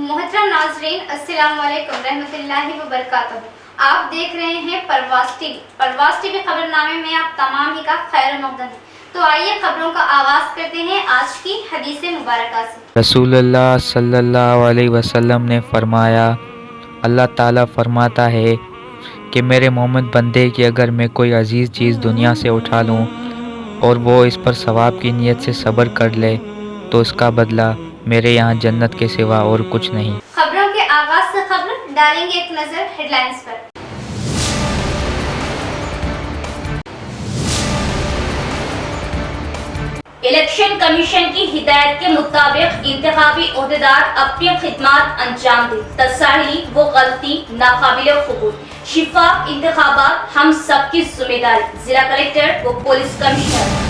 मोहतरम नाजरीन, अस्सलाम वालेकुम रहमतुल्लाहि व बरकातहू। आप देख रहे हैं परवास टीवी खबरनामे में आप तमाम ही का खैर मक़दम है। तो आइए खबरों का आगाज करते हैं आज की हदीस मुबारक से। रसूलुल्लाह सल्लल्लाहु अलैहि वसल्लम ने फरमाया, अल्लाह ताला फरमाता है कि मेरे मोमिन बंदे की अगर मैं कोई अजीज़ चीज़ दुनिया से उठा लूँ और वो इस पर सवाब की नीयत से सब्र कर ले तो उसका बदला मेरे यहाँ जन्नत के सिवा और कुछ नहीं। खबरों के आगाज से खबर डालेंगे एक नजर हेडलाइंस पर। इलेक्शन कमीशन की हिदायत के मुताबिक इंतखाबी ओहदेदार अपनी खिदमत अंजाम दें। तसाही वो गलती नाकाबिल कबूल। शिफाफ इंतखाबात हम सबकी जिम्मेदारी। जिला कलेक्टर व पुलिस कमिश्नर।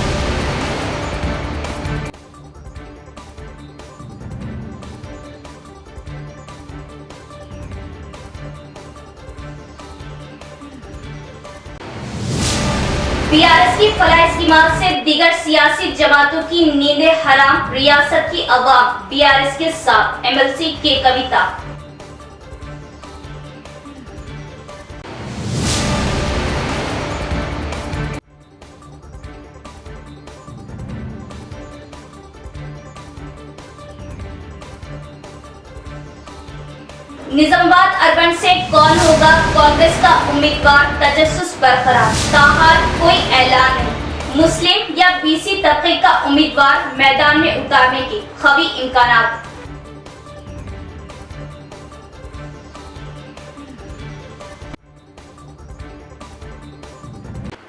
बीआरएस की फलाह स्कीमात से दीगर सियासी जमातों की नींदें हराम। रियासत की अवाम बीआरएस के साथ। एमएलसी के कविता। निजामाबाद अर्बन से कौन होगा कांग्रेस का उम्मीदवार, तजस्सुस बरकरार। ताहाल कोई ऐलान नहीं। मुस्लिम या बीसी तबके का उम्मीदवार मैदान में उतारने के खवी इम्कानात।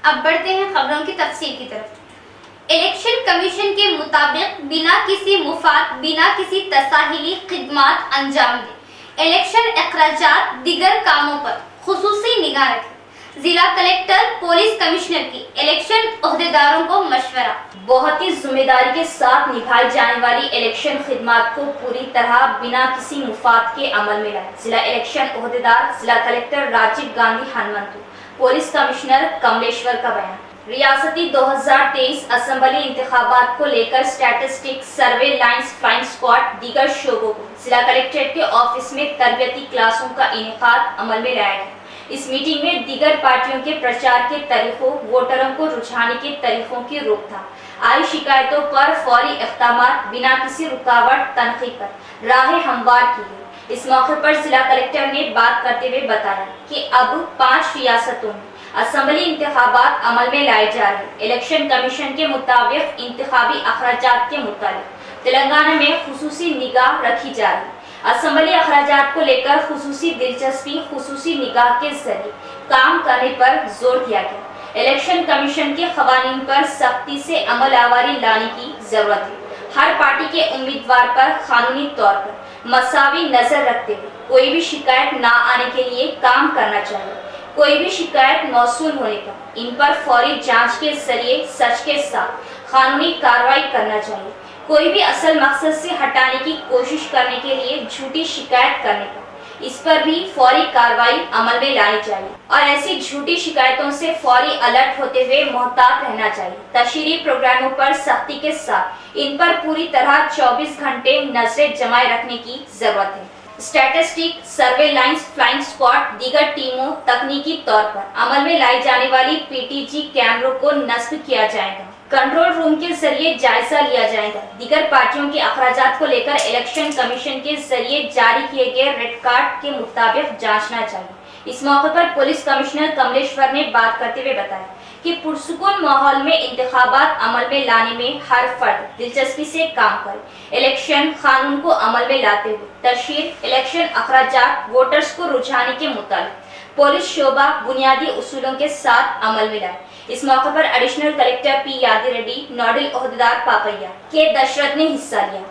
अब बढ़ते हैं खबरों की तफसील की तरफ। इलेक्शन कमीशन के मुताबिक बिना किसी मुफाद, बिना किसी तसाहिली खिदमत अंजाम दे। इलेक्शन अखराजात दीगर कामों पर खुसूसी निगाह रखें। जिला कलेक्टर पुलिस कमिश्नर की इलेक्शन ओहदेदारों को मशवरा। बहुत ही जिम्मेदारी के साथ निभाई जाने वाली इलेक्शन खिदमत को पूरी तरह बिना किसी मुफाद के अमल में लाए। जिला इलेक्शन ओहदेदार जिला collector Rajiv Gandhi Hanumanthu, police commissioner Kamleshwar का बयान। रियासती 2023 असेंबली इंतखाबात को लेकर statistics, surveillance, flying squad, दीगर शोबों को जिला कलेक्ट्रेट के ऑफिस में तरबियती क्लासों का इनेकाद अमल में लाया गया। इस मीटिंग में दीगर पार्टियों के प्रचार के तरीकों, वोटरों को रुझाने के तरीकों की रोकथाम, आई शिकायतों पर फौरी इक़दामात, बिना किसी रुकावट तनखी पर राहें हमवार की गई। इस मौके पर जिला कलेक्टर ने बात करते हुए बताया कि अब 5 रियासतों में असेंबली इंतखाबात अमल में लाए जा रहे। इलेक्शन कमीशन के मुताबिक इंतखाबी अखराजात के मुताबिक तेलंगाना में खुसूसी निगाह रखी जा रही। असेंबली अखराजात को लेकर खुसूसी दिलचस्पी, खुसूसी निगाह के जरिए काम करने पर जोर दिया गया। इलेक्शन कमीशन के खवानीन पर सख्ती से अमल आवारी लाने की जरूरत है। हर पार्टी के उम्मीदवार पर कानूनी तौर पर मसावी नजर रखते हुए कोई भी शिकायत न आने के लिए काम करना चाहिए। कोई भी शिकायत मौसूल होने पर इन पर फौरी जांच के जरिए सच के साथ कानूनी कार्रवाई करना चाहिए। कोई भी असल मकसद से हटाने की कोशिश करने के लिए झूठी शिकायत करने पर इस पर भी फौरी कार्रवाई अमल में लानी चाहिए और ऐसी झूठी शिकायतों से फौरी अलर्ट होते हुए मोहतात रहना चाहिए। तशरीही प्रोग्रामों पर सख्ती के साथ इन पर पूरी तरह 24 घंटे नजरें जमाए रखने की जरूरत है। स्टैटिस्टिक, सर्वे लाइंस, फ्लाइंग स्क्वाड, दीगर टीमों तकनीकी तौर पर अमल में लाई जाने वाली पीटीजी कैमरों को नस्ब किया जाएगा। कंट्रोल रूम के जरिए जायजा लिया जाएगा। दीगर पार्टियों के अखराजात को लेकर इलेक्शन कमीशन के जरिए जारी किए गए रेड कार्ड के मुताबिक जांचना चाहिए। इस मौके पर पुलिस कमिश्नर कमलेश्वर ने बात करते हुए बताया कि पुरसुकून माहौल में इंतखाबात अमल में लाने में हर फर्द दिलचस्पी से काम करे। इलेक्शन कानून को अमल में लाते हुए तशहीर इलेक्शन अखराजात वोटर्स को रुझाने के मुताबिक पुलिस शोबा बुनियादी उसूलों के साथ अमल में लाए। इस मौके पर एडिशनल कलेक्टर पी यादी रेड्डी, नोडल ओहदेदार पापయ్య के दशरथ ने हिस्सा लिया।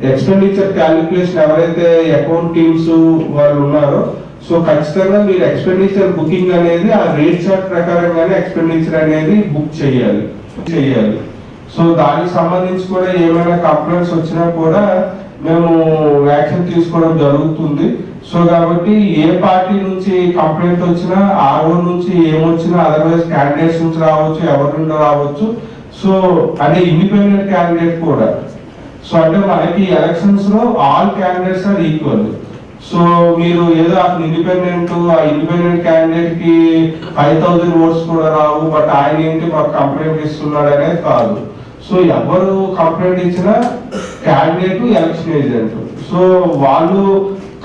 एक्सपेंडिचर कैलकुलेशन ఎవరైతే అకౌంట్ టీమ్స్ వాళ్ళు ఉన్నారో సో ఖచ్చితంగా మీరు ఎక్స్పెండిచర్ బుకింగ్ అనేది ఆ రేట్ చార్ట్ ప్రకారంగానే ఎక్స్పెండిచర్ అనేది బుక్ చేయాలి. సో దానికి సంబంధించి కూడా ఏమైనా కంప్లైంట్స్ వచ్చినా కూడా మేము యాక్షన్ తీసుకోవడం జరుగుతుంది. సో కాబట్టి ఏ పార్టీ నుంచి కంప్లైంట్ వచ్చినా, ఆర్ఓ నుంచి ఏమొచ్చినా, అదర్వైజ్ క్యాండిడేట్స్ నుంచి రావచ్చు, ఎవరి నుండి రావచ్చు. సో అంటే ఇండిపెండెంట్ క్యాండిడేట్ కూడా సో అంటే మనకి ఎలక్షన్స్ లో all candidates are equal. So మీరు ఏదో అతను ఇండిపెండెంట్, ఆ ఇండిపెండెంట్ క్యాండిడేట్ కి 5000 ఓట్స్ కూడా రావు, బట్ ఆయన ఏంటి మాకు కంప్లైంట్ ఇస్తున్నాడు అనేది కాదు. సో ఎవరు కంప్లైంట్ ఇచ్చినా క్యాండిడేట్ ఎలక్షన్ ఏజెంట్. సో వాళ్ళు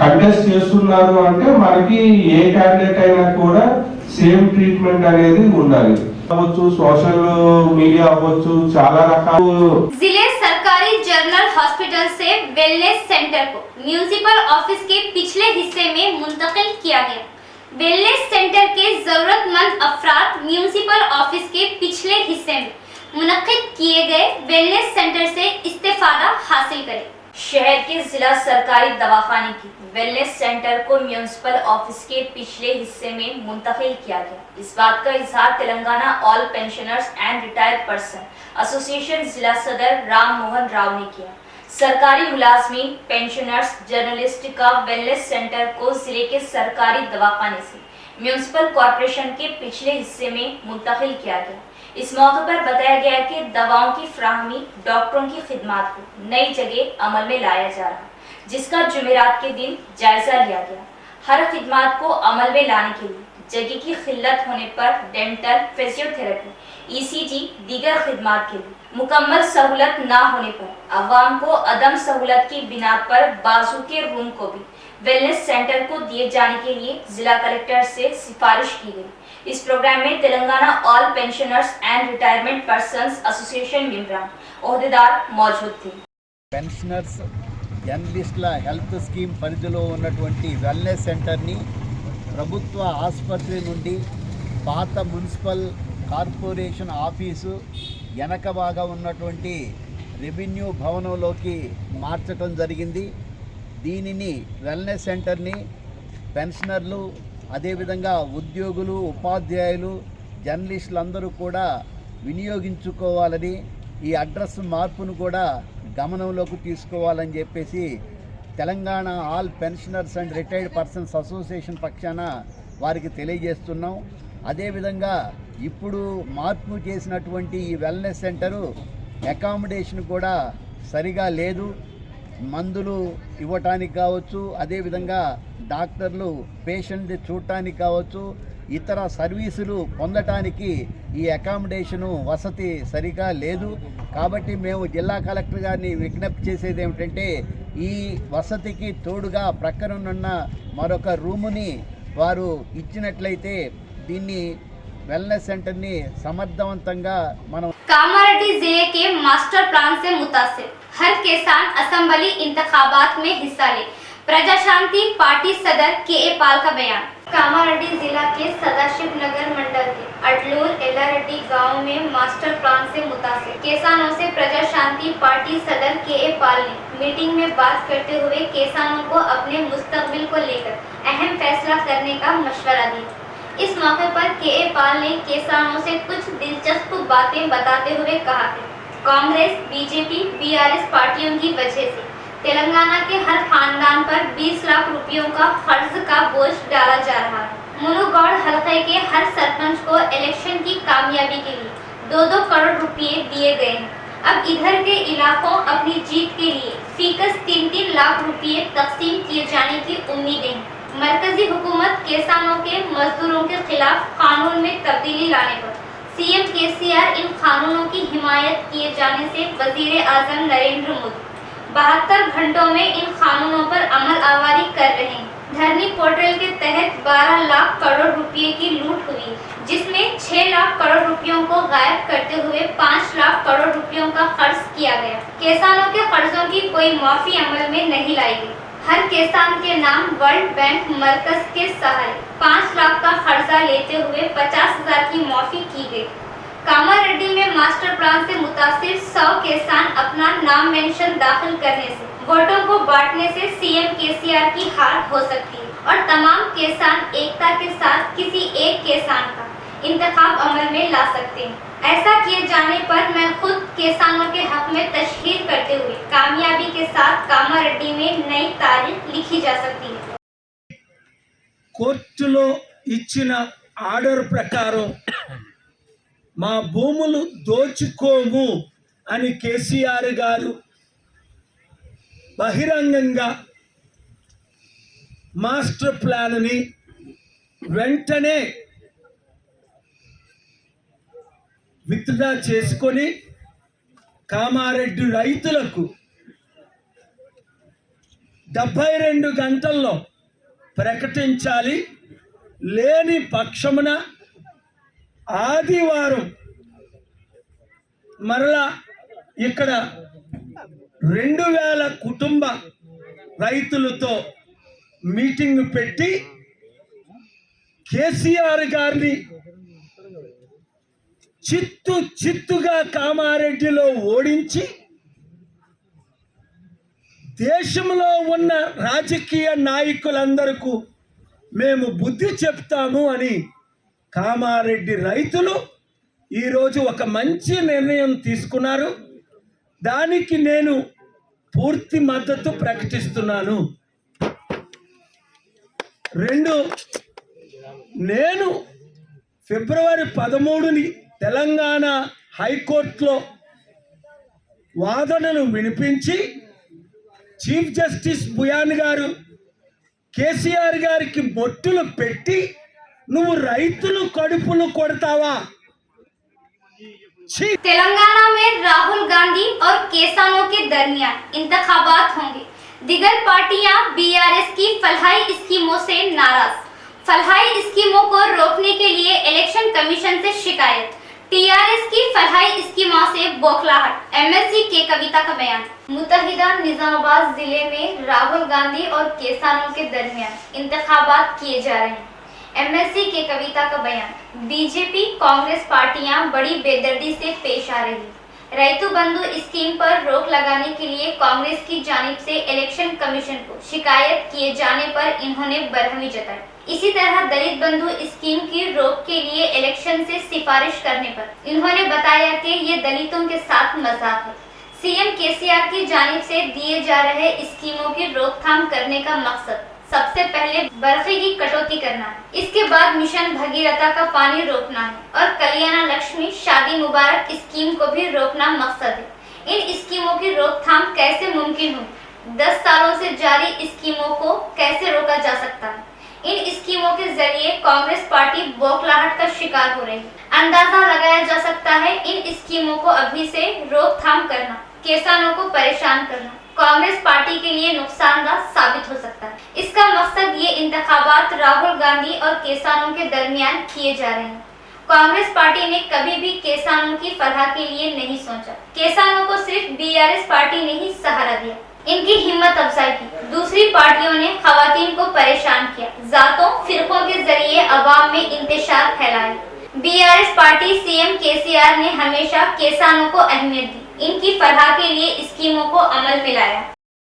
కంటెస్ట్ చేస్తున్నారు అంటే మనకి ఏ క్యాండిడేట్ అయినా కూడా సేమ్ ట్రీట్మెంట్ అనేది ఉండాలి. అవ్వచ్చు, సోషల్ మీడియా అవ్వచ్చు, చాలా రకాలు. जिले सरकारी जनरल हॉस्पिटल से वेलनेस सेंटर को म्यूनिसिपल ऑफिस के पिछले हिस्से में मुंतकिल किया गया। वेलनेस सेंटर के जरूरतमंद अफराद म्यूनिसिपल ऑफिस के पिछले हिस्से में मुनक्किद किए गए वेलनेस सेंटर से इस्तेफादा हासिल करें। शहर के जिला सरकारी दवाखाने की वेलनेस सेंटर को म्यूनिसिपल ऑफिस के पिछले हिस्से में मुंतकिल किया गया। इस बात का इजहार Telangana all pensioners and retired person association जिला सदर राम मोहन राव ने किया। सरकारी मुलाजमीन, पेंशनर्स, जर्नलिस्ट का वेलनेस सेंटर को जिले के सरकारी दवाखाने से म्यूनिसिपल कॉरपोरेशन के पिछले हिस्से में मुंतकिल किया गया। इस मौके पर बताया गया कि दवाओं की फ्राहमी, डॉक्टरों की खिदमत को नई जगह अमल में लाया जा रहा, जिसका जुमेरात के दिन जायजा लिया गया। हर खिदमत को अमल में लाने के लिए जगह की किल्लत होने पर डेंटल, फिजियोथेरेपी, ईसीजी, दीगर खिदमत के लिए मुकम्मल सहूलत न होने पर अवाम को अदम सहूलत की बिना पर बाजू के रूम को भी वेलनेस सेंटर को दिए जाने के लिए जिला कलेक्टर से सिफारिश की गई। इस प्रोग्राम में Telangana all pensioners and retirement persons association मेंबरान, ओहदेदार मौजूद थे। పెన్షనర్స్ జర్నలిస్టుల హెల్త్ స్కీమ్ పరిధిలో ఉన్నటువంటి వెల్నెస్ సెంటర్ని ప్రభుత్వ ఆసుపత్రి నుండి పాత మున్సిపల్ కార్పొరేషన్ ఆఫీసు వెనక బాగా ఉన్నటువంటి రెవెన్యూ భవనంలోకి మార్చడం జరిగింది. దీనిని వెల్నెస్ సెంటర్ని పెన్షనర్లు, అదేవిధంగా ఉద్యోగులు, ఉపాధ్యాయులు, జర్నలిస్టులు అందరూ కూడా వినియోగించుకోవాలని, ఈ అడ్రస్ మార్పును కూడా గమనంలోకి తీసుకోవాలని చెప్పేసి Telangana all pensioners and retired persons association పక్షాన వారికి తెలియజేస్తున్నాం. అదేవిధంగా ఇప్పుడు మార్పు చేసినటువంటి ఈ వెల్నెస్ సెంటరు అకామిడేషన్ కూడా సరిగా లేదు. మందులు ఇవ్వటానికి కావచ్చు, అదేవిధంగా డాక్టర్లు పేషెంట్ చూడటానికి కావచ్చు, ఇతర సర్వీసులు పొందటానికి ఈ అకామిడేషను వసతి సరిగా లేదు. కాబట్టి మేము జిల్లా కలెక్టర్ గారిని విజ్ఞప్తి చేసేది ఏమిటంటే ఈ వసతికి తోడుగా ప్రక్కనున్న మరొక రూముని వారు ఇచ్చినట్లయితే దీన్ని వెల్నెస్ సెంటర్ని సమర్థవంతంగా మనం कामारेड्डी जिले के मास्टर प्लान से मुतासिर हर किसान असेंबली इंतखाबात में हिस्सा ले, प्रजा शांति पार्टी सदर के.ए. पाल का बयान। कामारेड्डी जिला के सदाशिव नगर मंडल के अटलूर एलारेड्डी गांव में मास्टर प्लान से मुतासिर किसानों से प्रजा शांति पार्टी सदर के.ए. पाल ने मीटिंग में बात करते हुए किसानों को अपने मुस्तकबिल को लेकर अहम फैसला करने का मशवरा दिया। इस मौके पर के.ए. पाल ने किसानों से कुछ दिलचस्प बातें बताते हुए कहा कि कांग्रेस, बीजेपी, बीआरएस पार्टियों की वजह से तेलंगाना के हर खानदान पर 20 लाख रुपयों का कर्ज का बोझ डाला जा रहा है। मुनुगौड़ हल्के के हर सरपंच को इलेक्शन की कामयाबी के लिए 2-2 करोड़ रुपए दिए गए हैं। अब इधर के इलाकों अपनी जीत के लिए फीकस 3-3 लाख रुपए तकसीम किए जाने की उम्मीदें हैं। मरकजी हुकूमत किसानों के मजदूरों के खिलाफ कानून में तब्दीली लाने पर सीएम केसीआर इन कानूनों की हिमायत किए जाने से वजीर आजम नरेंद्र मोदी 72 घंटों में इन कानूनों पर अमल आवारी कर रहे हैं। धरनी पोर्टल के तहत 12 लाख करोड़ रुपए की लूट हुई, जिसमें 6 लाख करोड़ रुपयों को गायब करते हुए 5 लाख करोड़ रुपयों का खर्च किया गया। किसानों के कर्जों की कोई माफी अमल में नहीं लाई गई। हर किसान के नाम वर्ल्ड बैंक मरकज के सहारे 5 लाख का कर्जा लेते हुए 50,000 की माफी की गई। कामारेड्डी में मास्टर प्लान से मुतासिर 100 किसान अपना नाम मेंशन दाखिल करने से वोटों को बांटने से सीएम केसीआर की हार हो सकती है और तमाम किसान एकता के साथ किसी एक किसान का इंतखाब अमल में ला सकते हैं। ऐसा किए जाने पर मैं खुद किसानों के हक में तशहीर करते हुए कामयाबी के साथ कामारेड्डी में नई तारीख लिखी जा सकती है। కోర్టులో ఇచ్చిన ఆర్డర్ ప్రకారం మా భూములు దోచుకోము అని కేసీఆర్ గారు బహిరంగంగా మాస్టర్ ప్లాన్ని వెంటనే విత్డ్రా చేసుకొని కామారెడ్డి రైతులకు 72 గంటల్లో ప్రకటించాలి. లేని పక్షమున ఆదివారం మరలా ఇక్కడ 2000 కుటుంబ రైతులతో మీటింగ్ పెట్టి కేసీఆర్ గారిని చిత్తుగా కామారెడ్డిలో ఓడించి దేశంలో ఉన్న రాజకీయ నాయకులందరికీ మేము బుద్ధి చెప్తాము అని కామారెడ్డి రైతులు ఈరోజు ఒక మంచి నిర్ణయం తీసుకున్నారు. దానికి నేను పూర్తి మద్దతు ప్రకటిస్తున్నాను. 2, నేను ఫిబ్రవరి 13ని తెలంగాణ హైకోర్టులో వాదనను వినిపించి చీఫ్ జస్టిస్ బుయాన్ గారు కేసీఆర్ గారికి బొట్టులు పెట్టి నువ్వు రైతులు కడుపులు కొడతావా? तेलंगाना में राहुल गांधी और किसानों के दरमियान इंतखाबात होंगे। दिगर पार्टियां बीआरएस की फलाही स्कीमों से नाराज। फलाही स्कीमों को रोकने के लिए इलेक्शन कमीशन से शिकायत। टीआरएस की फलाही स्कीमों से बौखलाहट। एमएलसी के कविता का बयान। मुतहिदा निजामाबाद जिले में राहुल गांधी और किसानों के दरमियान इंतखाबात किए जा रहे हैं। एमएलसी के कविता का बयान। बीजेपी कांग्रेस पार्टियां बड़ी बेदर्दी से पेश आ रही। रैतु बंधु स्कीम पर रोक लगाने के लिए कांग्रेस की जानिब से इलेक्शन कमीशन को शिकायत किए जाने पर इन्होंने बरहमी जताई। इसी तरह दलित बंधु स्कीम की रोक के लिए इलेक्शन से सिफारिश करने पर इन्होंने बताया कि ये दलितों के साथ मजाक है। सीएम केसीआर की जानिब से दिए जा रहे स्कीमों की रोकथाम करने का मकसद सबसे पहले बरखे की कटौती करना है, इसके बाद मिशन भगीरथा का पानी रोकना है और कल्याण लक्ष्मी शादी मुबारक स्कीम को भी रोकना मकसद है। इन स्कीमों की रोकथाम कैसे मुमकिन हो? 10 सालों से जारी स्कीमों को कैसे रोका जा सकता है? इन स्कीमों के जरिए कांग्रेस पार्टी बौखलाहट का शिकार हो रही है। अंदाजा लगाया जा सकता है इन स्कीमों को अभी से रोकथाम करना किसानों को परेशान करना कांग्रेस पार्टी के लिए नुकसानदायक साबित हो सकता है। इसका मकसद ये इंतखाबात राहुल गांधी और किसानों के दरमियान किए जा रहे हैं। कांग्रेस पार्टी ने कभी भी किसानों की फलाह के लिए नहीं सोचा। किसानों को सिर्फ बीआरएस पार्टी ने ही सहारा दिया, इनकी हिम्मत अफजाई की। दूसरी पार्टियों ने खवातीन को परेशान किया, जातों फिरकों के जरिए अवाम में इंतशार फैलाया। बीआरएस पार्टी सीएम केसीआर ने हमेशा किसानों को अहमियत दी, इनकी फलाह के लिए स्कीमों को अमल में लाया।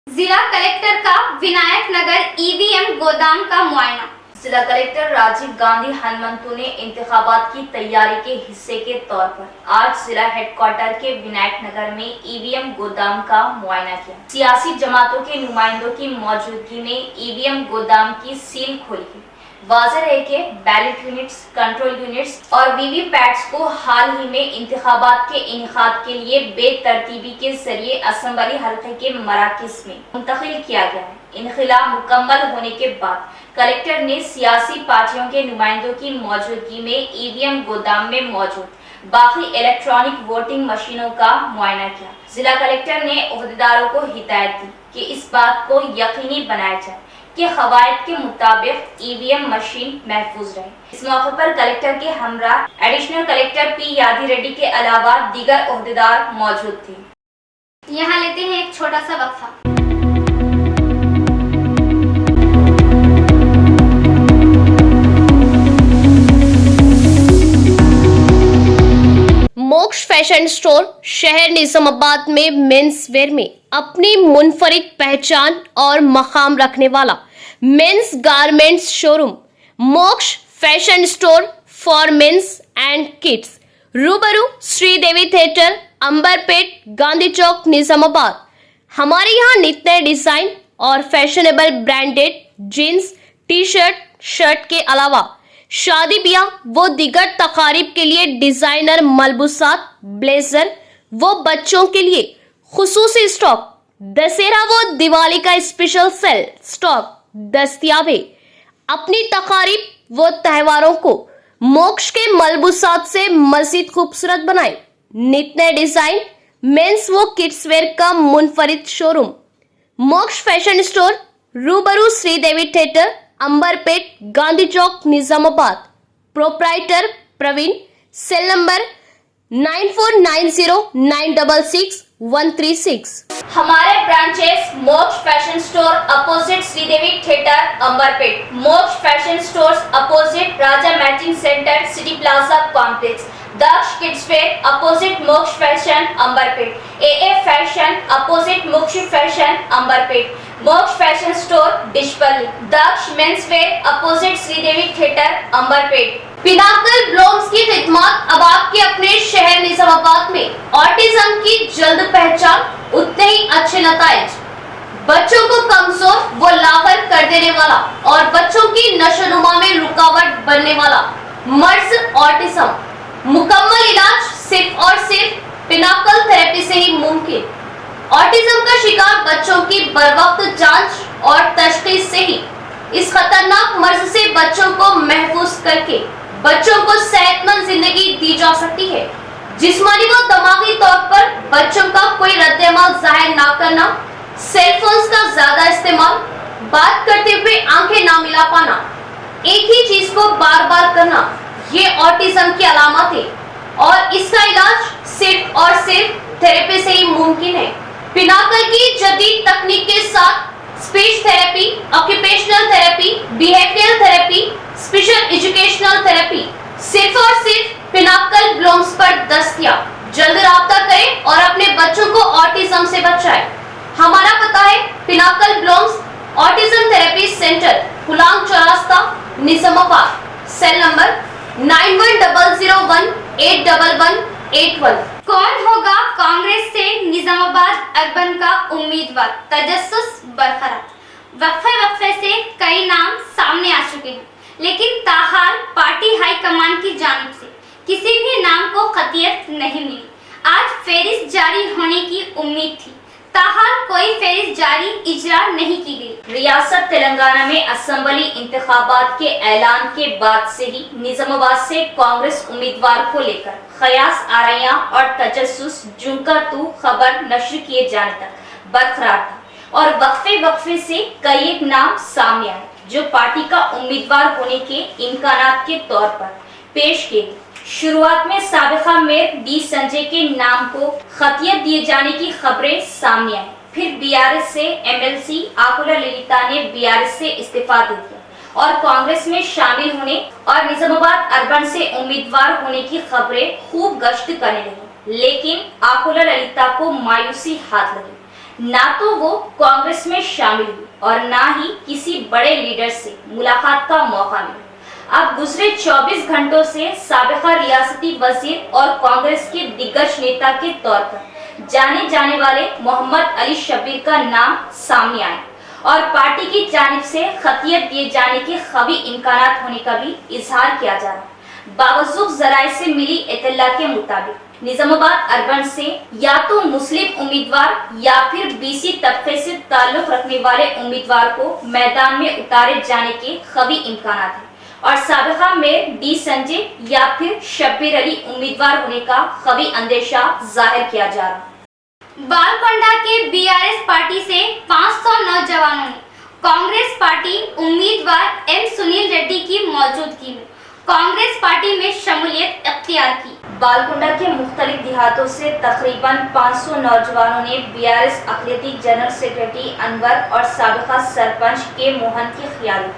जिला कलेक्टर का विनायक नगर ईवीएम गोदाम का मुआयना। जिला कलेक्टर राजीव गांधी हनुमंतु ने इंतखाबात की तैयारी के हिस्से के तौर पर आज जिला हेडक्वार्टर के विनायक नगर में ईवीएम गोदाम का मुआयना किया। सियासी जमातों के नुमाइंदों की मौजूदगी में ईवीएम गोदाम की सील खोली गई। वाज़ेह है कि बैलेट यूनिट्स, कंट्रोल यूनिट्स और वीवीपैट्स को हाल ही में इंतखाबात के इनेकाद के लिए बेतरतीबी के जरिए असेंबली हल्के के मराकज़ में मुंतकिल किया गया है। इनखिला मुकम्मल होने के बाद कलेक्टर ने सियासी पार्टियों के नुमाइंदों की मौजूदगी में ईवीएम गोदाम में मौजूद बाकी इलेक्ट्रॉनिक वोटिंग मशीनों का मुआयना किया। जिला कलेक्टर ने ओहदेदारों को हिदायत दी कि इस बात को यकीनी बनाया जाए कि क़वायद के मुताबिक ईवीएम मशीन महफूज रहे। इस मौके पर कलेक्टर के हमरा एडिशनल कलेक्टर पी यादी रेड्डी के अलावा दीगर ओहदेदार मौजूद थे। यहाँ लेते हैं एक छोटा सा वक्फा। मोक्ष फैशन स्टोर शहर निजामाबाद में मेंस वेयर में अपनी मुनफरिद पहचान और मकाम रखने वाला men's garments showroom Moksha fashion store for men's and kids, रूबरू श्रीदेवी थिएटर, अंबरपेट, गांधी चौक, निजामाबाद। हमारे यहाँ नित नए डिजाइन और fashionable branded jeans, T shirt, shirt के अलावा शादी ब्याह वो दिगर तकारीब के लिए डिजाइनर मलबूसात, ब्लेजर वो बच्चों के लिए खुसूसी स्टॉक दशहरा व दिवाली का स्पेशल सेल स्टॉक दस्तयाब है। अपनी तकारीब व त्योहारों को मोक्ष के मलबूसात से मजीद खूबसूरत बनाए। नित नए डिजाइन मेंस व किड्स वेयर का मुनफरिद शोरूम मोक्ष फैशन स्टोर, रूबरू Sridevi theatre, Amberpet, Gandhi Chowk, Nizamabad. Proprietor Praveen. Cell number 9490966136। हमारे branches Moksha fashion store opposite Sridevi theatre Amberpet, Moksha fashion stores opposite Raja matching centre city plaza complex, Daksh kids wear opposite Moksha fashion Amberpet, AA fashion opposite Moksha fashion Amberpet, Moksha fashion store Dishpalli, Daksh men's wear opposite Sridevi theatre Amberpet. Pinnacle ब्लॉम्स की खिदमत अब आपके अपने शहर निजामाबाद में autism की जल्द पहचान, उतने ही अच्छे नताइज। बच्चों को कमजोर व लावर कर देने वाला और बच्चों की नशोनुमा में रुकावट बनने वाला मर्ज ऑटिज्म, मुकम्मल इलाज सिर्फ और सिर्फ पिनाकल थेरेपी से ही मुमकिन। ऑटिज्म का शिकार बच्चों की बरवक्त जांच और तशखीस से ही इस खतरनाक मर्ज से बच्चों को महफूज करके बच्चों को सेहतमंद जिंदगी दी जा सकती है। जिस्मानी व दिमागी तौर पर बच्चों का कोई रद्द-ए-अमल जाहिर ना करना, सेलफोन्स का ज्यादा इस्तेमाल, बात करते हुए आंखें ना मिला पाना, एक ही चीज को बार बार करना, ये ऑटिज्म की अलामत है और इसका इलाज सिर्फ और सिर्फ थेरेपी से ही मुमकिन है। पिनाकल की जदीद तकनीक के साथ speech therapy, occupational therapy, behavioural therapy, special educational therapy सिर्फ और सिर्फ पिनाकल ब्लॉम्स पर दस्तयाब। जल्द राब्ता करें और अपने बच्चों को ऑटिज्म से बचाएं। हमारा पता है Pinnacle Blooms autism therapy centre, Pulang Chaurasta, Nizamabad. Cell number 9101811181। कौन होगा कांग्रेस से निजामाबाद अर्बन का उम्मीदवार? तजस्सुस बरकरार। वक्फे से कई नाम सामने आ चुके हैं, लेकिन ताहाल पार्टी हाईकमान की जानिब से किसी भी नाम को खतियत नहीं मिली। आज फेरिस्त जारी होने की उम्मीद थी, ताहाल कोई फेरिस्त जारी इजरा नहीं की गई। रियासत तेलंगाना में असेंबली इंतखाबात के ऐलान के बाद से ही निजामाबाद से कांग्रेस उम्मीदवार को लेकर खयास आराइयां और तजस्सुस जुनका तू खबर नश्र किए जाने तक बरकरार था और वक्फे से कई एक नाम सामने आए जो पार्टी का उम्मीदवार होने के इम्कानात के तौर पर पेश किए गए। शुरुआत में साबिका मेयर डी संजय के नाम को खतियत दिए जाने की खबरें सामने आई, फिर बीआरएस से MLC आकुला ललिता ने बीआरएस से इस्तीफा दे दिया और कांग्रेस में शामिल होने और निजामाबाद अर्बन से उम्मीदवार होने की खबरें खूब गश्त करने लगी। लेकिन आकुला ललिता को मायूसी हाथ लगी, ना तो वो कांग्रेस में शामिल हुई और ना ही किसी बड़े लीडर से मुलाकात का मौका मिला। अब गुजरे 24 घंटों से साबिका रियासती वजीर और कांग्रेस के दिग्गज नेता के तौर पर जाने जाने वाले मोहम्मद अली शब्बीर का नाम सामने आए और पार्टी की जानिब से खतियत दिए जाने के खवी इम्कानात होने का भी इजहार किया जा रहा। बावजूद जराये से मिली इत्तला के मुताबिक निजामाबाद अर्बन से या तो मुस्लिम उम्मीदवार या फिर BC तबके से ताल्लुक रखने वाले उम्मीदवार को मैदान में उतारे जाने के खवी इम्कानात है और साबिका मेयर डी संजय या फिर शब्बीर अली उम्मीदवार होने का खवी अंदेशा जाहिर किया जा रहा। बालकोंडा के BRS पार्टी से 500 नौजवानों ने कांग्रेस पार्टी उम्मीदवार M सुनील रेड्डी की मौजूदगी में कांग्रेस पार्टी में शमूलियत इख्तियार की। बालकोंडा के मुख्तलिफ देहातों से तकरीबन 500 नौजवानों ने BRS अक़लियती जनरल सेक्रेटरी अनवर और साबिका सरपंच के मोहन की क़ियादत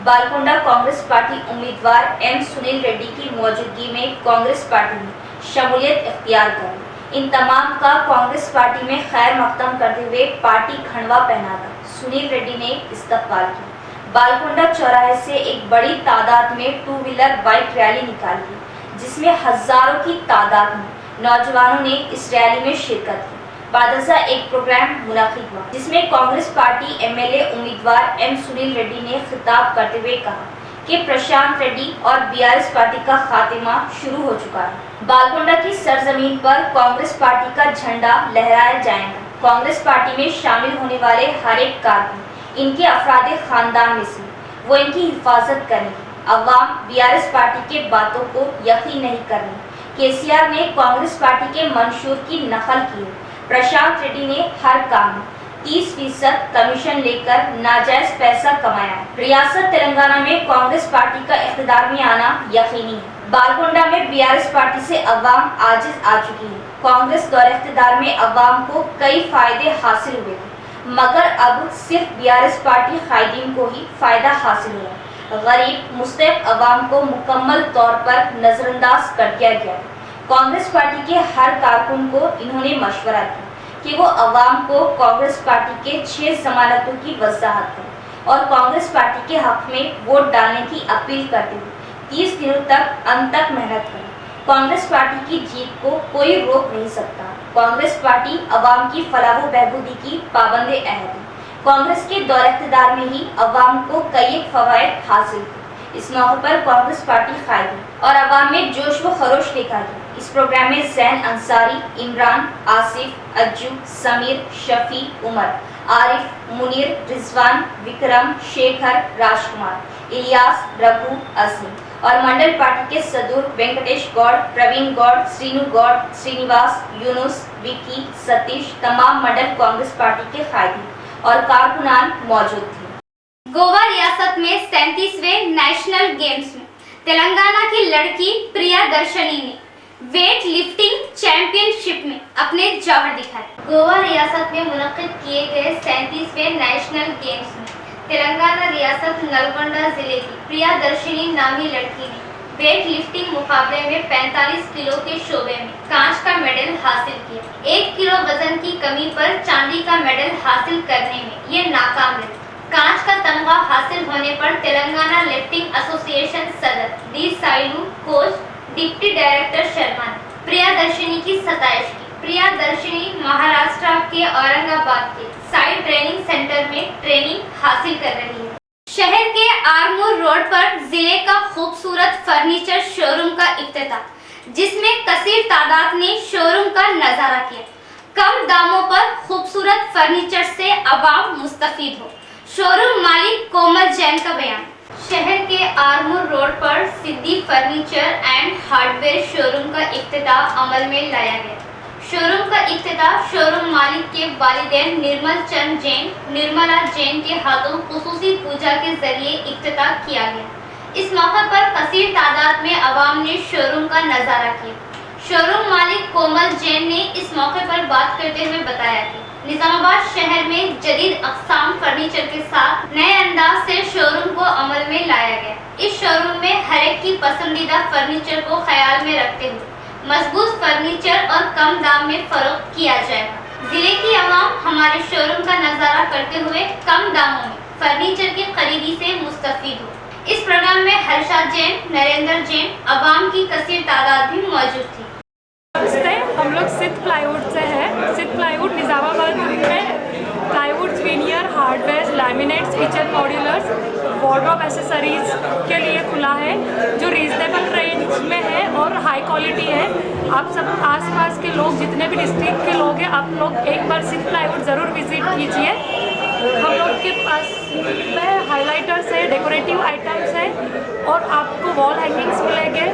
बालकोंडा कांग्रेस पार्टी उम्मीदवार M सुनील रेड्डी की मौजूदगी में कांग्रेस पार्टी में शमूलियत इख्तियार कर इन तमाम का कांग्रेस पार्टी में खैर मकदम करते हुए पार्टी खंडवा पहनाकर सुनील रेड्डी ने इस्तकबाल किया। बालकोंडा चौराहे से एक बड़ी तादाद में 2 व्हीलर बाइक रैली निकाली, जिसमें हजारों की तादाद में नौजवानों ने इस रैली में शिरकत की। बादशा एक प्रोग्राम मुनाकिद हुआ जिसमें कांग्रेस पार्टी MLA उम्मीदवार M सुनील रेड्डी ने खिताब करते हुए कहा कि प्रशांत रेड्डी और BRS पार्टी का खात्मा शुरू हो चुका है। बालकोंडा की सरजमीन पर कांग्रेस पार्टी का झंडा लहराया जाएगा। कांग्रेस पार्टी में शामिल होने वाले हर एक कारकुन इनके अफराद खानदान में से वो इनकी हिफाजत करेंगे। अवाम बीआरएस पार्टी के बातों को यकीन नहीं करनी। केसीआर ने कांग्रेस पार्टी के मंशूर की नकल की है। प्रशांत रेड्डी ने हर काम में 30% कमीशन लेकर नाजायज पैसा कमाया है। रियासत तेलंगाना में कांग्रेस पार्टी का इख्तिदार में आना यकीनी है। बालकोंडा में बीआरएस पार्टी से अवाम आजिज आ चुकी है। कांग्रेस दौर इख्तिदार में अवाम को कई फायदे हासिल हुए थे, मगर अब सिर्फ बीआरएस पार्टी कायदीन को ही फायदा हासिल हुआ। गरीब मुस्तहक अवाम को मुकम्मल तौर पर नजरअंदाज कर दिया गया। कांग्रेस पार्टी के हर कारकुन को इन्होंने मशवरा दिया कि वो अवाम को कांग्रेस पार्टी के 6 जमानतों की वजाहत करें और कांग्रेस पार्टी के हक में वोट डालने की अपील करते हुए 30 दिनों तक अनथक मेहनत करें। कांग्रेस पार्टी की जीत को कोई रोक नहीं सकता। कांग्रेस पार्टी अवाम की फलाह व बहबूदी की पाबंद अहद है। कांग्रेस के दौर इख्तिदार में ही अवाम को कई फवायद हासिल हुए। इस मौके पर कांग्रेस पार्टी कायदी और अवाम में जोश व खरोश देखा गया। इस प्रोग्राम में जैन अंसारी, इमरान, आसिफ, अज्जू, समीर, शफी, उमर, आरिफ, मुनीर, रिजवान, विक्रम, शेखर, राजकुमार, इलियास, रघु, अजमी और मंडल पार्टी के सदूर, वेंकटेश गौड़, प्रवीण गौड़, श्रीनु गौड़, श्रीनिवास, यूनुस, विकी, सतीश तमाम मंडल कांग्रेस पार्टी के कायदी और कारकुनान मौजूद थे। गोवा रियासत में 37वें नेशनल गेम्स में तेलंगाना की लड़की प्रिया दर्शनी ने वेट लिफ्टिंग चैंपियनशिप में अपने जौहर दिखाए। गोवा रियासत में मुनक्किद किए गए 37वें नेशनल गेम्स में तेलंगाना रियासत नलगोंडा जिले की प्रिया दर्शनी नामी लड़की ने वेट लिफ्टिंग मुकाबले में 45 किलो के शोबे में कांच का मेडल हासिल किया। 1 किलो वजन की कमी पर चांदी का मेडल हासिल करने में ये नाकाम रही। कांच का तमगा हासिल होने पर तेलंगाना लिफ्टिंग एसोसिएशन सदर D Sailu, coach deputy director Sharma ने प्रिया दर्शनी की सताइश की। प्रिया दर्शनी महाराष्ट्र के औरंगाबाद के साइड ट्रेनिंग सेंटर में ट्रेनिंग हासिल कर रही है। शहर के आरमूर रोड पर जिले का खूबसूरत फर्नीचर शोरूम का इफ्तिताह, जिसमें कसीर तादाद ने शोरूम का नजारा किया। कम दामों पर खूबसूरत फर्नीचर से अवाम मुस्तफीद हो। शोरूम मालिक कोमल जैन का बयान। शहर के आरमूर रोड पर सिद्धि फर्नीचर एंड हार्डवेयर शोरूम का इफ्तिताह अमल में लाया गया। शोरूम का इफ्तिताह शोरूम मालिक के वालिदैन निर्मल चंद जैन, निर्मला जैन के हाथों खुसूसी पूजा के जरिए इफ्तिताह किया गया। इस मौके पर कसीर तादाद में अवाम ने शोरूम का नजारा किया। शोरूम मालिक कोमल जैन ने इस मौके पर बात करते हुए बताया कि निजामाबाद शहर में जदीद अक़साम फर्नीचर के साथ नए अंदाज से शोरूम को अमल में लाया गया। इस शोरूम में हर एक की पसंदीदा फर्नीचर को ख्याल में रखते हुए मजबूत फर्नीचर और कम दाम में फरोख्त किया जाएगा। जिले की आवाम हमारे शोरूम का नजारा करते हुए कम दामों में फर्नीचर की खरीदी से मुस्तफीद हो। इस प्रोग्राम में हर्षा जैन, नरेंद्र जैन, अवाम की कसीर तादाद भी मौजूद थी। हम लोग सिद्ध प्लाईवुड से है। सिद्ध प्लाईवुड निजामाबाद में plywood, vernier, hardware, laminates, kitchen modulus, wardrobe accessories के लिए खुला है, जो रीजनेबल रेंज में है और हाई क्वालिटी है। आप सब आसपास के लोग, जितने भी डिस्ट्रिक्ट के लोग हैं, आप लोग एक बार सिद्ध प्लाईवुड ज़रूर विजिट कीजिए। हम लोग के पास में हाइलाइटर्स है, डेकोरेटिव आइटम्स है और आपको वॉल हैंगिंग्स मिलेंगे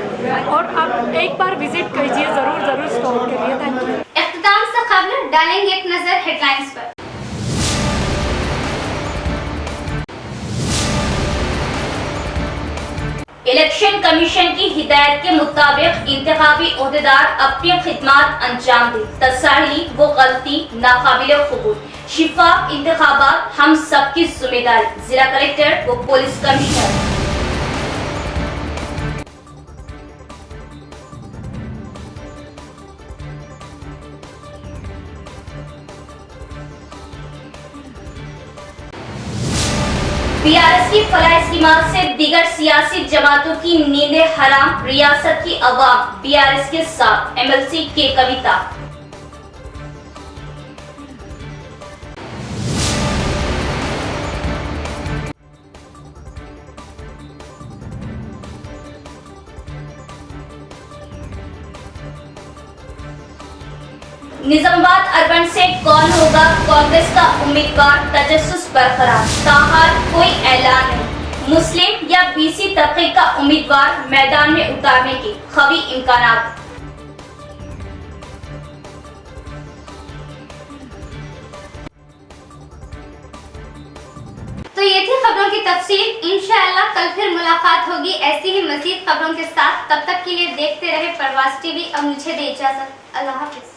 और आप एक बार विजिट कीजिए ज़रूर स्टोर के लिए। Thank you. इख्तिताम से कबल डालेंगे एक नजर हेडलाइंस पर। इलेक्शन कमीशन की हिदायत के मुताबिक इंतखाबी ओहदेदार अपनी खिदमत अंजाम दे। तसाही वो गलती नाकाबिल कबूल। शिफाफ इंतखाबात हम सबकी जिम्मेदारी। जिला कलेक्टर व पुलिस कमिश्नर। बीआरएस की फलाह स्कीमात से दीगर सियासी जमातों की नींदें हराम। रियासत की अवाम बीआरएस के साथ। एमएलसी के कविता। निजामाबाद अर्बन से कौन होगा कांग्रेस का उम्मीदवार, तजस्सुस बरकरार, ताहार कोई ऐलान नहीं। मुस्लिम या बीसी तबके का उम्मीदवार मैदान में उतारने के खवी इम्कानात। तो ये थी खबरों की तफसील। इंशाअल्लाह कल फिर मुलाकात होगी ऐसी ही मजीद खबरों के साथ। तब तक के लिए देखते रहे प्रवास टीवी। अब मुझे दे इजाजत। अल्लाह हाफिज।